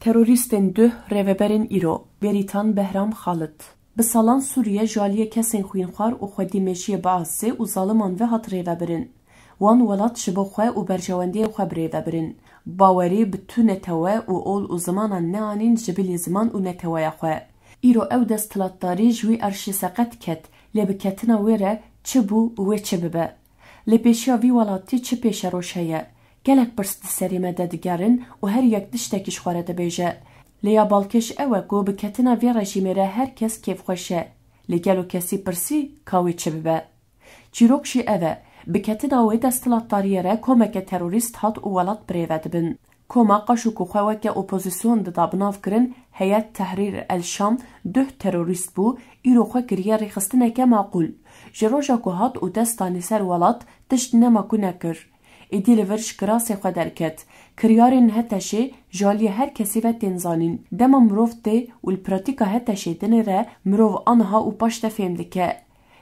Teröristên du rêveberên îro Beritan Behram Xalit bi salan Sûriye jaliye kesên xwînxwar û xwedîmêjiyê bi asê û zaliman ve hat rêvebirin. Wan welat ji bo xwe û berjewendiyên xwe bi rêvebirin. Bawerî bi tu netewe û ol û zimanan neanîn ji bilî ziman û neteweya xwe. Îro ew desthilatdarî ji wî erşê seqet ket, lê bi ketina wê re çi bû û wê çi bibe? Lê pêşiya vî welatî çi pêşeroj heye? Gelek pirs di serê me de digerin û her yek tiştekî ji xwe re dibêje. Lê ya balkêş ew e ku bi ketina vê rejîmê re her kes kêfxweş e. Lê gelo kesî pirsî ka wê çi bibe? Çîrok jî ev e. Bi ketina wê desthilatdariyê re komeke terorîst hat û welat bi rêve dibin. Koma qaş û ku xwe weke opozîsyon dida binav kirin, Heyet Tehrîr el Şam duh terorîst bû, îro xwe kiriye rêxistineke maqûl. Ji roja ku hat û destanê ser welat tişt nema ku nekir. Êdî li vir ji kirasê xwe derket. Kiryarên Heteşê jaliye her kesî ve tên zanîn. Dema mirov tê û li pratika Heteşê dinê re mirov aniha û paş te fêm dike.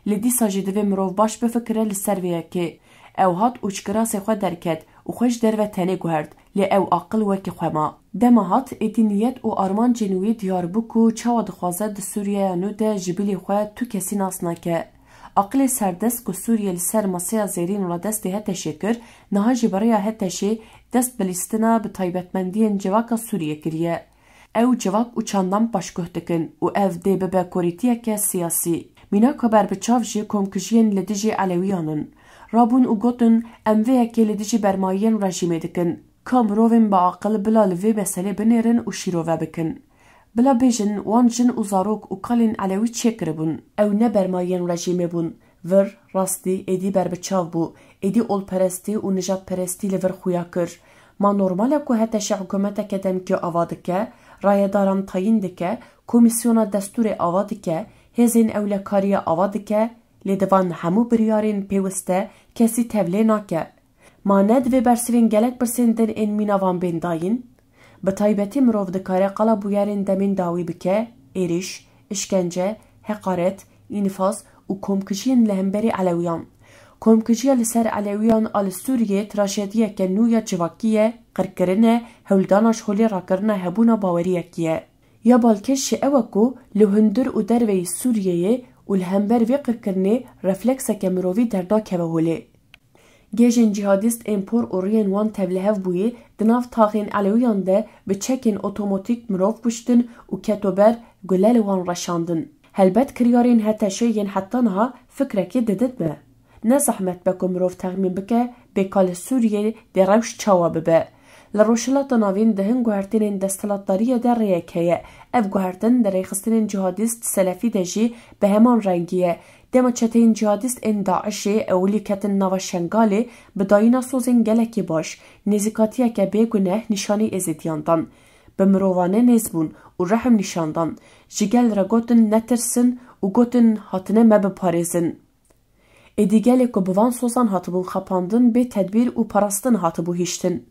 Li dîsa jî divê mirov baş bifikire li ser vê yekê. Ew hat û ji kirasê xwe derket û xwe ji derve tenê guherd. Lê ew aqil wekî xwe ma. Dema hat êdî niyet û armancên wî diyar bû ku çawa dixwaze di Sûriyeya nû de ji bilî xwe tu kesî nas nake. Aqilê serdest ku Sûriye li ser masaya zêrîn û destê Heteşê kir, niha ji beraya Heteşê dest bi lîstina bi taybetmendiyên civaka Sûriye kiriye. Ew civak û çandan paşguh dikin û ev dê bibe korîtiyeke siyasî. Mînaka berbiçav jî komkujiyên li dijî Elewiyan in. Rabûn û gotin em vê yekê li dijî bermayiyên rejîmê dikin. Ka mirovên biaqil bila li vê meselê binêrin û şîrove bikin. Bila bêjin wan jin û zarok û kalên Elewî çêkiribûn. Ew ne bermayiyên rejîmê bûn. Vir rastî êdî berbiçav bû. Êdî olperestî û nijadperestî li vir xuya kir. Ma normal e ku Heteşê hikûmeteke demkî ava dike, rayedaran tayîn dike, komîsyona destûrê ava dike, hêzên ewlekariya ava dike, lê divan hemû biryarên pêwîste kesî tevlê nake. Ma ne divê bersivên gelek pirsên din ên mîna van bên dayîn? Bi taybetî mirov dikare qala bûyerên demên dawî bike, êriş, işkence, heqaret, înfaz û komkujiyên li hemberî Elewiyan. Komkujiya li ser Elewiyan a li Sûriyê trajediyeke nû ya civakî ye, qirkirin e, hewldana ji holê rakirina hebûna baweriyekî ye. Ya balkêş jî ew e ku li hundir û derveyî Sûriyeyê û li hember vê qirkirinê reflekseke mirovî derda keve holê. Gêjên cihadîst ên por û riyên wan tevlihev bûyî di nav taxên Elewiyan de bi çekên otomotîk mirov kuştin û ketober gulelê wan reşandin. Helbet kiryarên Heteşê yên heta niha fikrekê diditme. Ne zehmet be ku mirov texmîn bike bêka li Sûriyê dê rewş çawa bibe. Li Rojhilata Navîn di hin guhertinên desthilatdariyê de rêyek heye. Ev guhertin di rêxistinên cihadîst Selefî de jî bi heman rengî ye. Dema çeteyên cihadîst ên Daişê ewilî ketin nava Şengalê bi dayîna sozên gelekî baş, nêzîkatiyeke bêguneh nîşanî êzîdiyandan. Bi mirovane nêz bûn û rehm nîşandan. Ji gel re gotin netirsin û gotin hatine me biparêzin. Êdî gelê ku bi van sozan hatibûn xepandin bê tedbîr û parastin hatibû hîştin.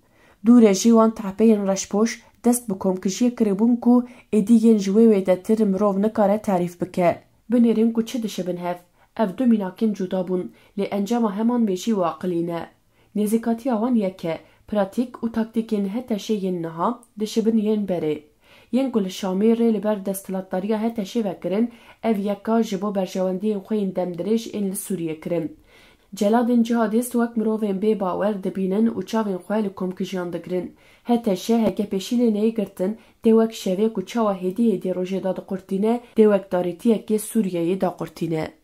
Dûrê jî wan tehpeyên reşpoş dest bi komkujiyê kiribûn ku êdî yên ji wê wê de tir mirov nikare tarîf bike. Binêrin ku çi dişibin hev. Ev du mînakên cuda bûn, lê encama heman bêjî û aqilî ne. Nêzîkatiya wan yek e, pratik û taktîkên Heteşê yên niha dişibin yên berê. Yên ku li Şamê rê li ber desthilatdariya Heteşê vekirin, ev yeka ji bo berjewendiyên xwe yên demdirêj ên li Sûriyê kirin. Celadên cihadîst wek mirovên bê bawer dibînin û çavên xwe li komkujiyan digirin. Heteşê heke pêşî lê neyê girtin, tê wek şevê ku çawa hêdî hêdî rojê da diqurtîne, tê wek darêtiyekê Sûriyeyê daqurtîne.